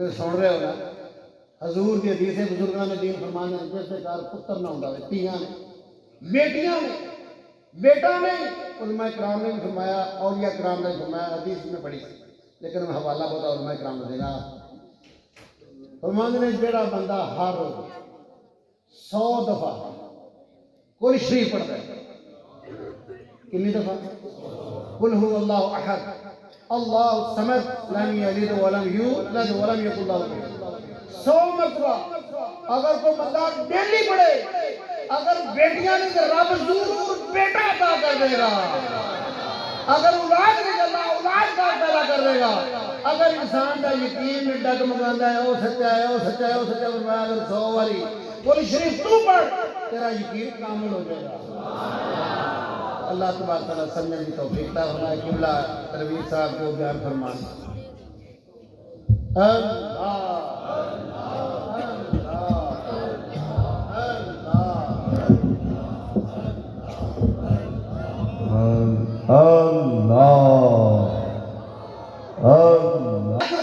سن رہے ہو نا حضور کی حدیث ہے بزرگاں نے دین فرمانے جس کے گھر پتر نہ ہوندا ہوے تیاں نے بیٹیاں نے بیٹا نہیں علماء کرام نے بھی فرمایا اولیاء کرام نے فرمایا حدیث میں پڑھی لیکن میں حوالہ بہت علماء کرام نے دینا فرمانے نے جڑا بندہ ہر روز 100 دفعہ کل شریف پڑھتا ہے کتنی دفعہ قل هو اللہ احد اللہ الصمد لم یلد ولم یولد ولم یکن له کفوا احد 100 مرتبہ اگر کوئی بندہ ڈیلی پڑھے اگر بیٹیاں نہیں تو رب ضرور بیٹا عطا کر دے گا اگر اولاد نہیں تو اللہ اولاد کا پیدا کر دے گا اگر انسان کا یقین ڈگمگاتا ہے وہ سچا ہے وہ سچا ہے وہ سچا فرمایا اگر 100 باری قل شریف تو پڑھ تیرا یقین کامل ہو جائے گا اللہ تبارک تعالیٰ سمجھنے کی توفیق عطا فرمائے قبلہ ترویر صاحب کو بیان فرمائے اللہ